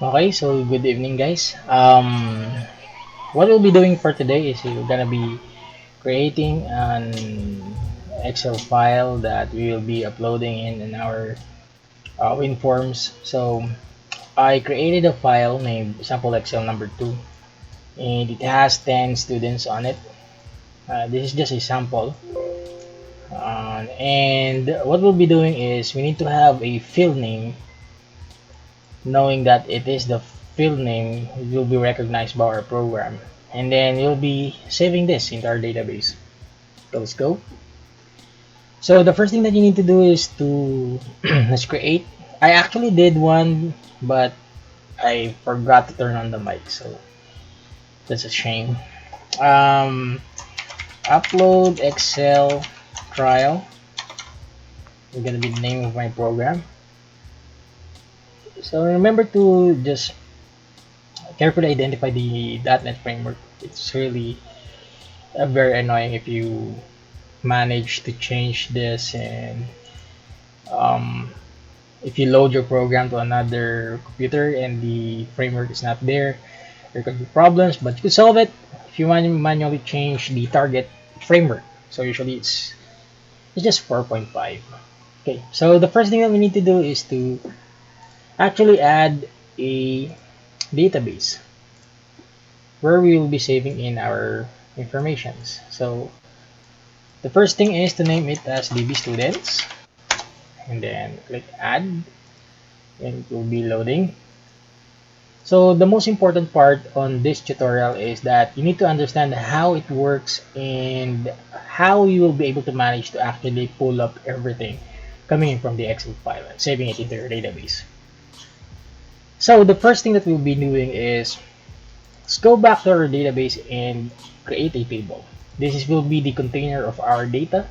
Okay, so good evening, guys. What we'll be doing for today is we're gonna be creating an Excel file that we will be uploading in our WinForms. So I created a file named sample Excel number 2, and it has 10 students on it. This is just a sample. And what we'll be doing is we need to have a field name, knowing that it is the field name will be recognized by our program, and then you'll be saving this into our database. So let's go. So the first thing that you need to do is to let's create. I actually did one, but I forgot to turn on the mic, so that's a shame. um, Upload Excel trial is gonna be the name of my program. So remember to just carefully identify the .NET framework. It's really very annoying if you manage to change this, and um, if you load your program to another computer and the framework is not there, there could be problems, but you could solve it if you manually change the target framework. So usually it's just 4.5. Okay, so the first thing that we need to do is to actually add a database where we will be saving in our informations. So the first thing is to name it as DB students, and then click add, and it will be loading. So the most important part on this tutorial is that you need to understand how it works and how you will be able to manage to actually pull up everything coming in from the Excel file and saving it into your database. So the first thing that we'll be doing is let's go back to our database and create a table. Will be the container of our data,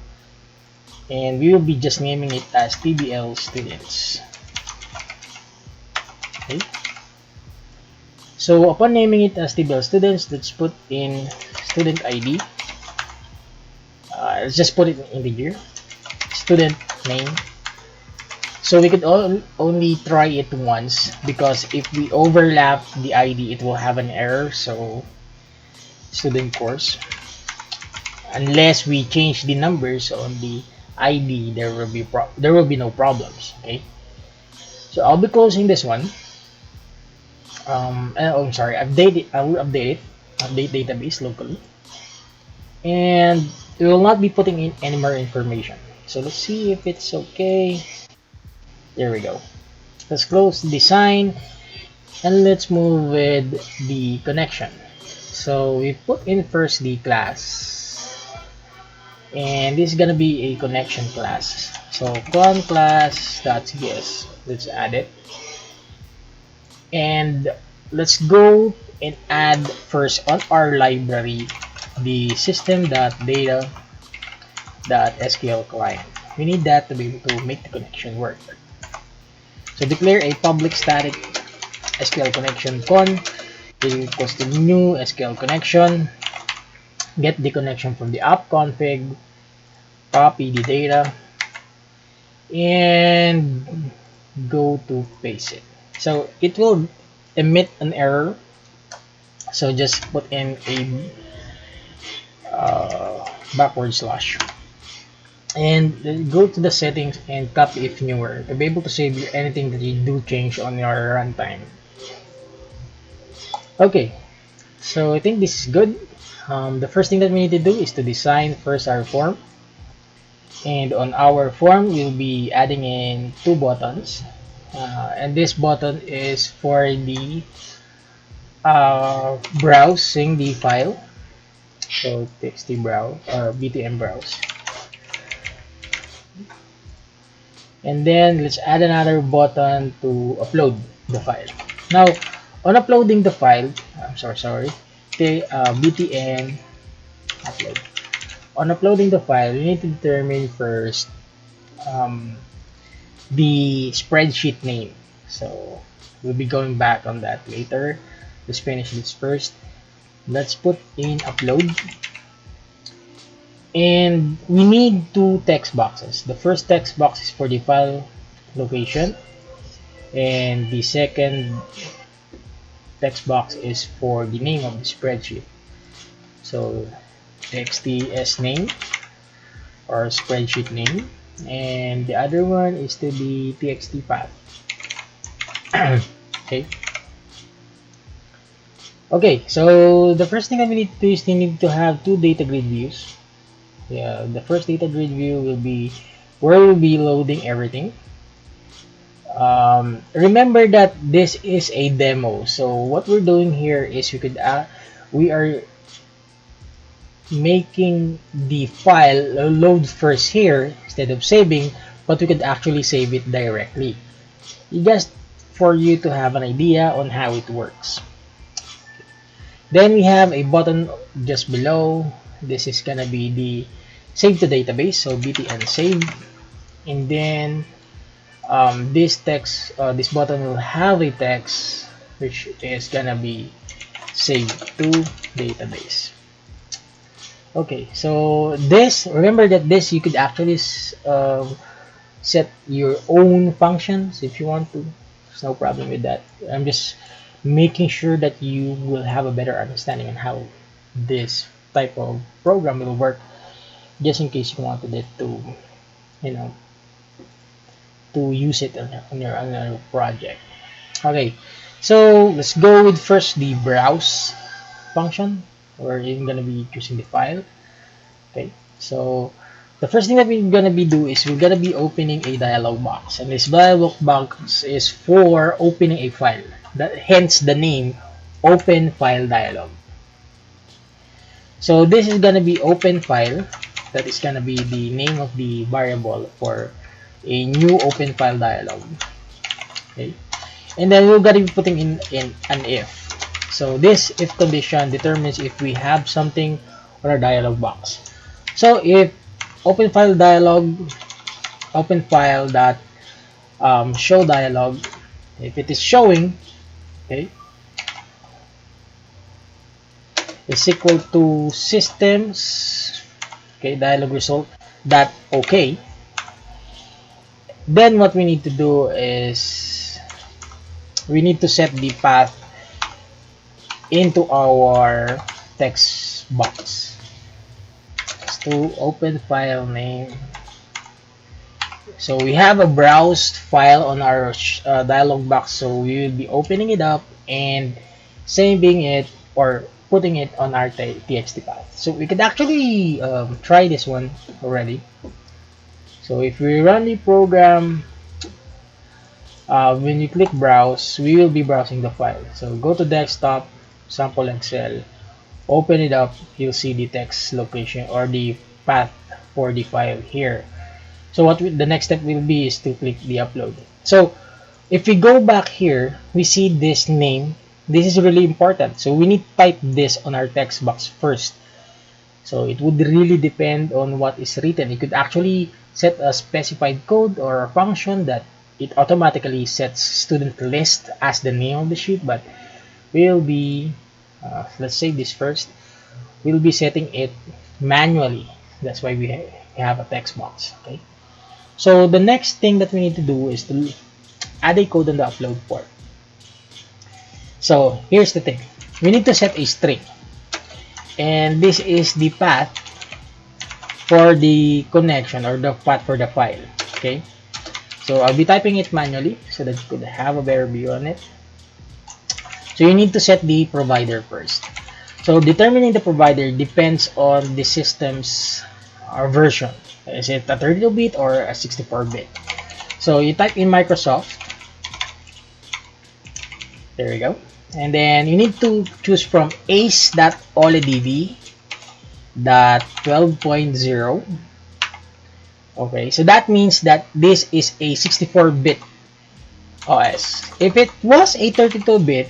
and we will be just naming it as TBL students. Okay. So upon naming it as TBL students, let's put in student ID. Let's just put it in integer. Student name. So we could only try it once, because if we overlap the ID, it will have an error. So student course. Unless we change the numbers on the ID, there will be no problems. Okay. So I'll be closing this one. Oh, I'm sorry. I will update it. Update database locally, and we will not be putting in any more information. So let's see if it's okay. There we go. Let's close the design, and let's move with the connection. So we put in first the class, and this is gonna be a connection class. So con class.cs. Let's add it, and let's go and add first on our library the system.data.sql client. We need that to be able to make the connection work. So declare a public static SQL connection con equals to new SQL connection. Get the connection from the app config, copy the data, and go to paste it. So it will emit an error. So just put in a backward slash, and then go to the settings and copy if newer to be able to save you anything that you do change on your runtime. Okay, so I think this is good. The first thing that we need to do is to design first our form, and on our form we'll be adding in two buttons, and this button is for the browsing the file. So txt browse or btm browse, and then let's add another button to upload the file. Now on uploading the file, I'm sorry, okay, btn upload. On uploading the file, you need to determine first um, the spreadsheet name. So we'll be going back on that later. Let's finish this first. Let's put in upload, and we need two text boxes. The first text box is for the file location, and the second text box is for the name of the spreadsheet. So txt name or spreadsheet name, and the other one is to be txt path. Okay. Okay, so the first thing that we need to do is we need to have two data grid views. Yeah, the first data grid view will be where we'll be loading everything. Remember that this is a demo, so what we're doing here is we are making the file load first here instead of saving, but we could actually save it directly. Just for you to have an idea on how it works. Then we have a button just below. This is gonna be the save to database, so btn save, and then this button will have a text which is gonna be saved to database. Okay, so this, remember that this you could actually set your own functions if you want to. There's no problem with that. I'm just making sure that you will have a better understanding on how this type of program will work, just in case you wanted it to, you know, to use it on your project. Okay, so let's go with first the browse function. We're even gonna be using the file. Okay, so the first thing that we're gonna be do is we're gonna be opening a dialog box, and this dialog box is for opening a file. That hence the name open file dialog. So this is gonna be open file. That is gonna be the name of the variable for a new open file dialog. Okay, and then we're gonna be putting in an if. So this if condition determines if we have something on our dialog box. So if open file dialog, open file dot show dialog, if it is showing, okay, is equal to systems, okay, dialog result dot okay, then what we need to do is we need to set the path into our text box. To open file name. So we have a browsed file on our dialog box, so we will be opening it up and saving it or putting it on our txt path. So we could actually try this one already. So if we run the program, when you click browse, we will be browsing the file. So go to desktop, sample Excel, open it up, you'll see the text location or the path for the file here. So the next step will be is to click the upload. So if we go back here, we see this name. This is really important. So we need to type this on our text box first. So it would really depend on what is written. You could actually set a specified code or a function that it automatically sets student list as the name of the sheet, but we'll be let's save this first. We'll be setting it manually. That's why we have a text box. Okay, so the next thing that we need to do is to add a code on the upload port. So here's the thing, we need to set a string, and this is the path for the connection or the path for the file. Okay, so I'll be typing it manually so that you could have a better view on it. So you need to set the provider first. So determining the provider depends on the system's version. Is it a 32-bit or a 64-bit? So you type in Microsoft. There we go. And then you need to choose from ace.oledv.12.0. Okay, so that means that this is a 64-bit OS. If it was a 32-bit,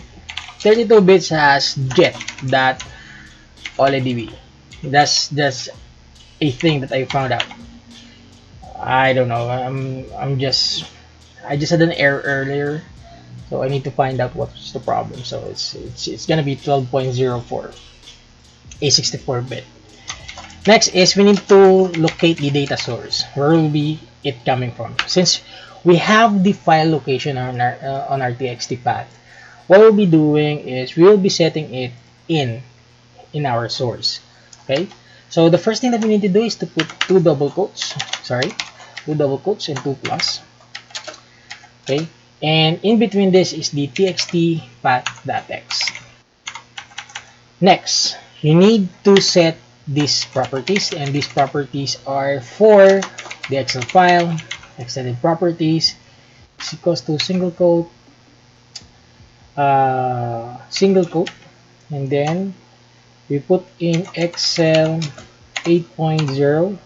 32 bits has jet.oledv. That's just a thing that I found out. I don't know. I just had an error earlier, so I need to find out what's the problem. So it's gonna be 12.0 for a 64-bit. Next is we need to locate the data source. Where will be it coming from? Since we have the file location on our txt path, what we'll be doing is we'll be setting it in our source. Okay, so the first thing that we need to do is to put two double quotes, and two plus. Okay, and in between this is the txt path.x. Next, you need to set these properties, and these properties are for the Excel file. Extended properties is equals to single quote, and then we put in Excel 8.0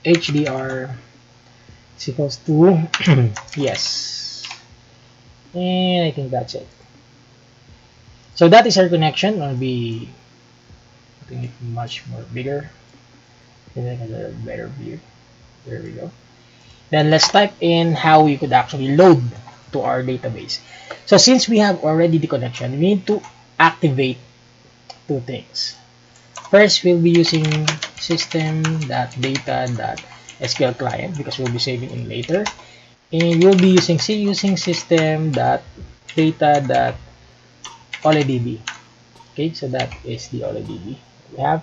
HDR is equals to yes, and I think that's it. So that is our connection. I'll be putting it much more bigger and then a better view. There we go. Then let's type in how we could actually load to our database. So since we have already the connection, we need to activate two things. First, we'll be using system.data.sql client because we'll be saving in later. And we'll be using system.data.olydb. Okay, so that is the olydb we have.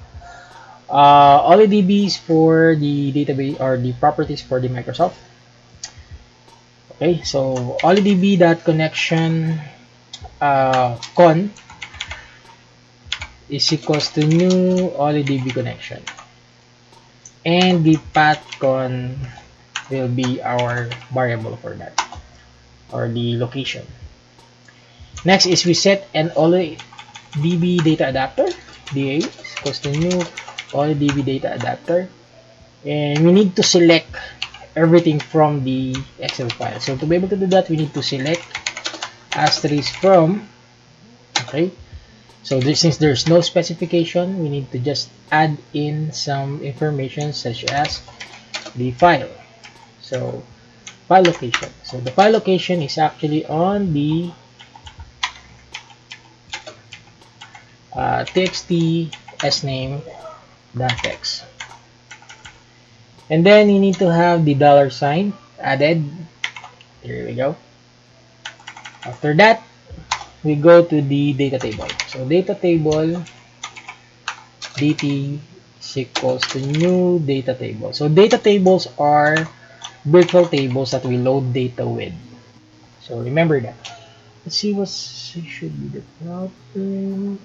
olydb is for the database or the properties for the Microsoft. Okay, so olydb.connection con is equals to new olydb connection, and the path con will be our variable for that, or the location. Next is we set an olydb data adapter, da is equals to new olydb data adapter, and we need to select everything from the Excel file. So to be able to do that, we need to select asterisk from. Okay, so since there's no specification, we need to just add in some information such as the file. So file location. So the file location is actually on the txt sname.txt. And then you need to have the $sign added. There we go. After that, we go to the data table. So data table dt is equals to new data table. So data tables are virtual tables that we load data with. So remember that. Let's see what should be the problem.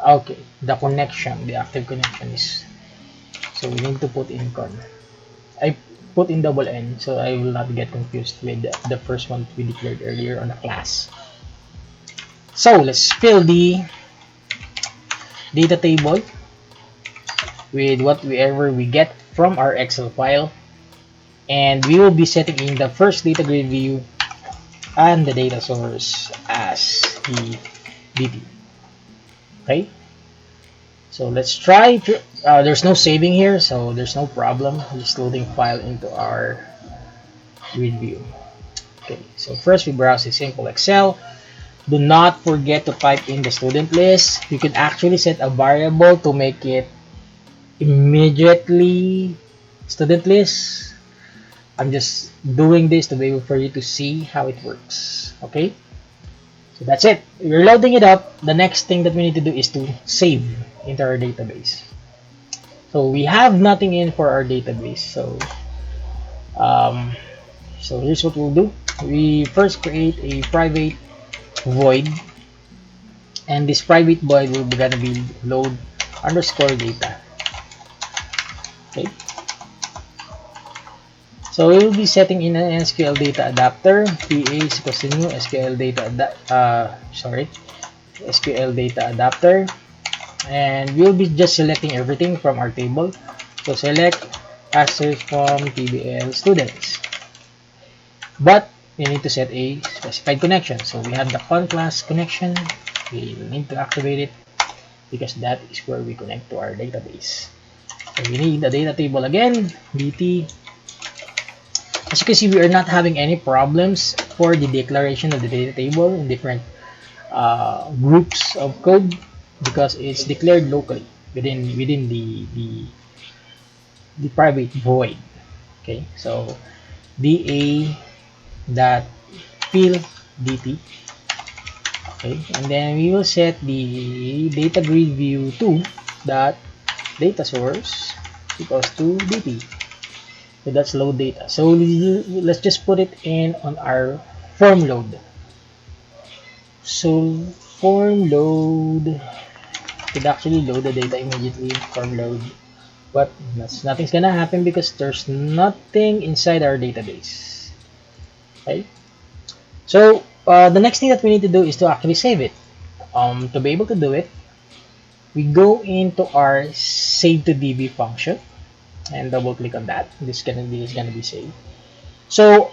Okay, the connection, the active connection is, so we need to put in con. I put in double N so I will not get confused with the first one we declared earlier on the class. So let's fill the data table with whatever we get from our Excel file, and we will be setting in the first data grid view and the data source as the dt. Okay, so let's try to, there's no saving here, so there's no problem. Just loading file into our grid view. Okay, so first we browse a simple Excel. Do not forget to type in the student list. You can actually set a variable to make it immediately student list. I'm just doing this to be able for you to see how it works. Okay, so that's it. We're loading it up. The next thing that we need to do is to save into our database. So we have nothing in for our database. So here's what we'll do. We first create a private void, and this private void will be gonna be load underscore data. Okay, so we will be setting in an SQL data adapter. PA is equals to new SQL data SQL data adapter, and we'll be just selecting everything from our table. So select asterisk from TBL students, but we need to set a specified connection. So we have the con class connection. We need to activate it because that is where we connect to our database. So we need the data table again, dt. As you can see, we are not having any problems for the declaration of the data table in different groups of code because it's declared locally within the private void. Okay, so da dot fill dt. Okay, and then we will set the data grid view 2 dot data source equals to dt. So that's load data. So let's just put it in on our form load. So form load could actually load the data immediately in form load, but nothing's gonna happen because there's nothing inside our database. Okay. So the next thing that we need to do is to actually save it. To be able to do it, we go into our save to DB function and double click on that. This is gonna be saved. So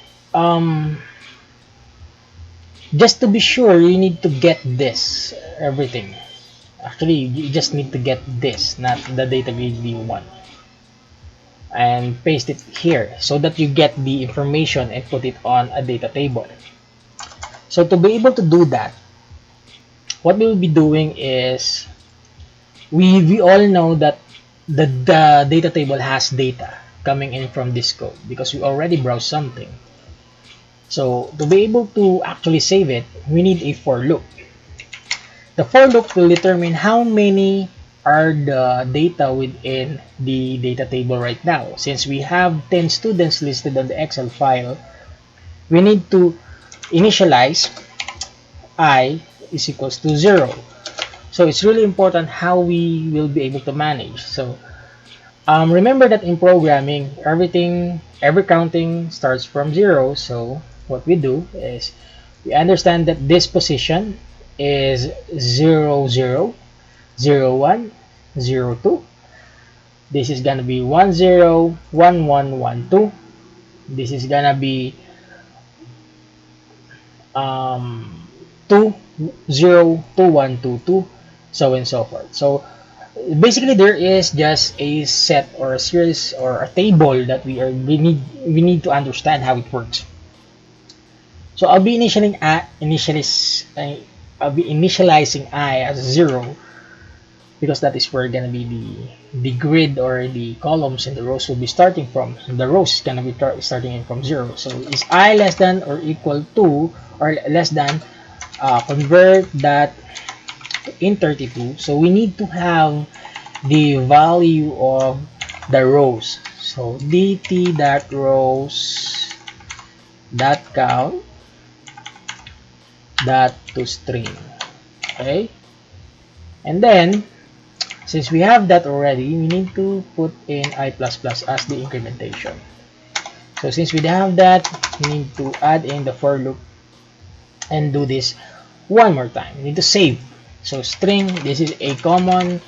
just to be sure, you need to get this everything. Actually, you just need to get this, not the data grid view one, and paste it here so that you get the information and put it on a data table. So to be able to do that, what we will be doing is we all know that the data table has data coming in from this code because we already browse something. So to be able to actually save it, we need a for loop. The for loop will determine how many are the data within the data table right now. Since we have 10 students listed on the Excel file, we need to initialize I is equals to 0. So it's really important how we will be able to manage. So remember that in programming, every counting starts from 0. So what we do is we understand that this position is 0, 0, 0, 1, 0, 2. This is gonna be 1, 0, 1, 1, 1, 2. This is gonna be 2, 0, 2, 1, 2, 2, so and so forth. So basically there is just a set or a series or a table that we need to understand how it works. So I'll be initializing I as 0 because that is where gonna be the grid or the columns and the rows will be starting from. So the rows is gonna be starting in from 0. So is I less than or equal to or less than, convert that in 32. So we need to have the value of the rows. So dt dot rows dot count dot to string. Okay, and then since we have that already, we need to put in I++ as the incrementation. So since we have that, we need to add in the for loop and do this one more time. We need to save. So string, this is a common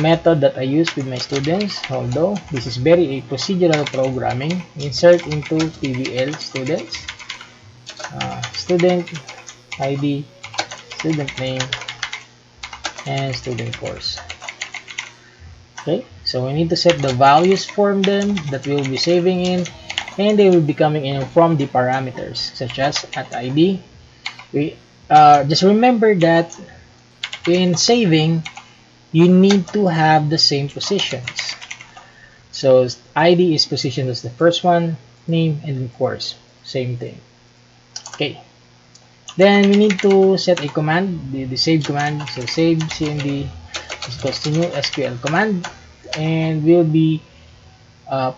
method that I use with my students, although this is very a procedural programming. Insert into PBL students, student ID, student name, and student course. Okay, so we need to set the values from them that we will be saving in, and they will be coming in from the parameters such as at ID. We just remember that in saving, you need to have the same positions. So ID is positioned as the first one, name, and course, same thing. Okay, then we need to set a command, the save command. So save cmd is equals to new SQL command, and we'll be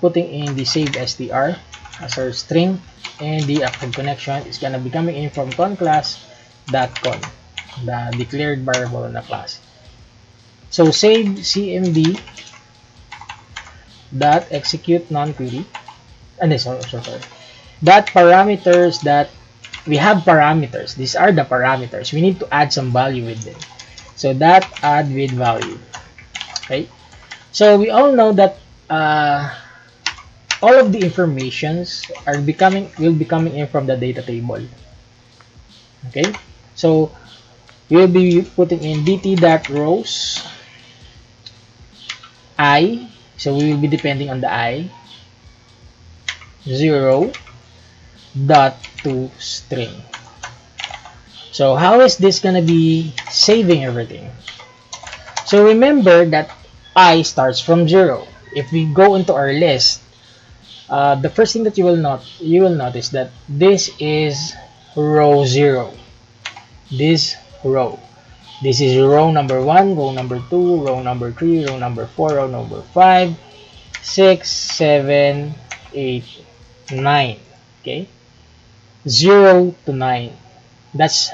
putting in the save str as our string, and the active connection is gonna be coming in from conclass.con, the declared variable in the class. So save cmd dot execute non-query, and sorry, that parameters that we have parameters. These are the parameters. We need to add some value with them. So that add with value. Okay. So we all know that all of the informations will be coming in from the data table. Okay. So we'll be putting in dt.rows I. So we will be depending on the I. 0 dot to string. So how is this gonna be saving everything? So remember that I starts from 0. If we go into our list, The first thing that you will notice that this is row 0. This row. This is row number 1, row number 2, row number 3, row number 4, row number 5, 6, 7, 8, 9. Okay? 0 to 9. That's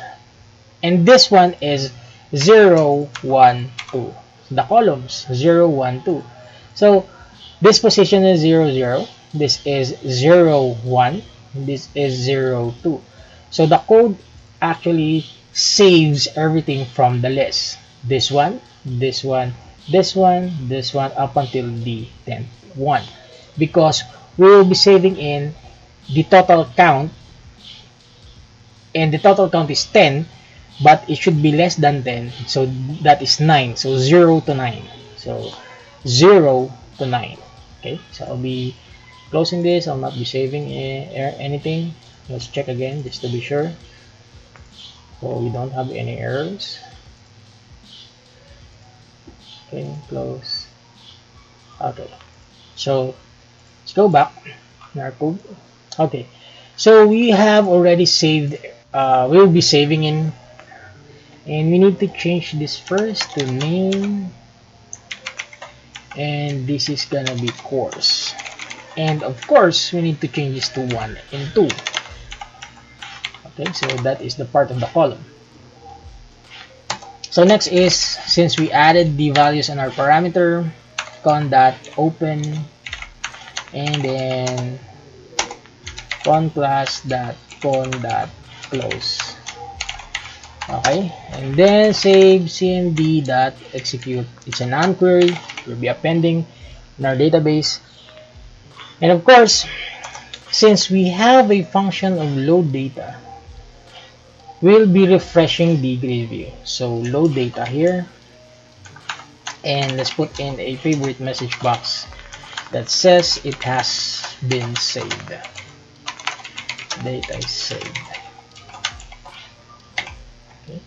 And this one is 0, 1, 2. The columns 0, 1, 2. So this position is 0, 0. This is 0, 1. This is 0, 2. So the code actually saves everything from the list. This one, this one, this one, this one, up until the 10th one. Because we will be saving in the total count, and the total count is 10, but it should be less than 10, so that is 9. So 0 to 9. So 0 to 9. Okay, so I'll be closing this. I'll not be saving anything. Let's check again just to be sure, so we don't have any errors. Okay, close. Okay, so let's go back in our code. Okay, so we have already saved. We'll be saving in, and we need to change this first to name, and this is gonna be course, and of course we need to change this to 1 and 2. Okay, so that is the part of the column. So next is, since we added the values in our parameter, con dot open, and then con class dot con dot close. Okay, and then save cmd dot execute. It's a non query, will be appending in our database. And of course, since we have a function of load data, we'll be refreshing the grid view. So load data here, and let's put in a favorite message box that says it has been saved. Data is saved. Okay.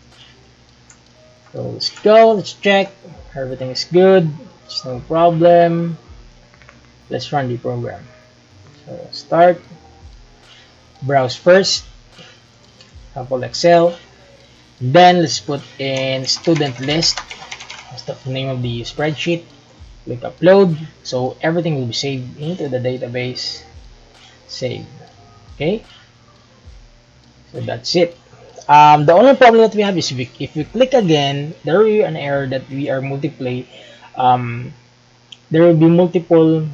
So let's go, let's check. Everything is good, there's no problem. Let's run the program. So start, browse first, sample Excel. Then let's put in student list. That's the name of the spreadsheet. Click upload. So everything will be saved into the database. Save. Okay. So that's it. The only problem that we have is if we click again, there will be an error that we are multiply. There will be multiple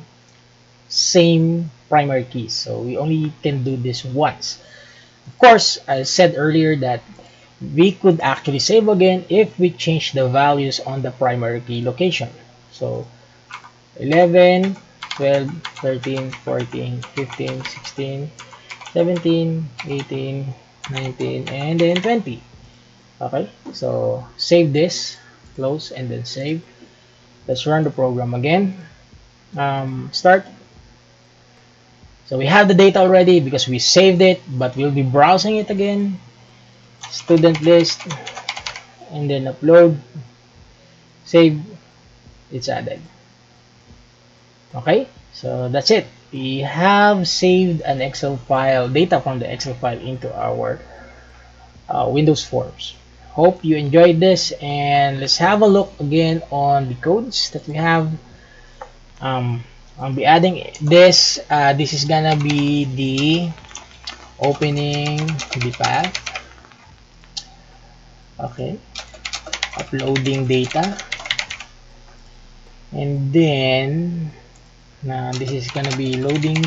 same primary keys. So we only can do this once. Of course, I said earlier that we could actually save again if we change the values on the primary key location. So 11, 12, 13, 14, 15, 16, 17, 18, 19, and then 20. Okay, so save this, close, and then save. Let's run the program again. Start. So we have the data already because we saved it, but we'll be browsing it again. Student list, and then upload, save, it's added. Okay, so that's it. We have saved an Excel file, data from the Excel file into our Windows Forms. Hope you enjoyed this, and let's have a look again on the codes that we have. I'll be adding this. This is gonna be the opening the path. Okay, uploading data, and then this is gonna be loading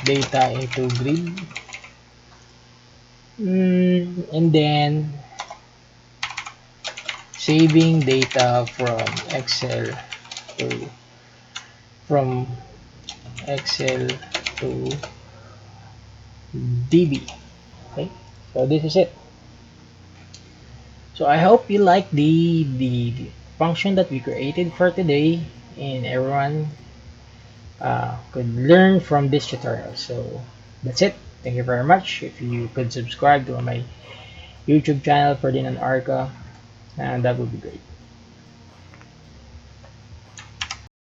data into grid, and then saving data to from Excel to DB. Okay, so this is it. So I hope you like the function that we created for today, and everyone could learn from this tutorial. So that's it. Thank you very much. If you could subscribe to my YouTube channel, Ferdinand Arca, and that would be great.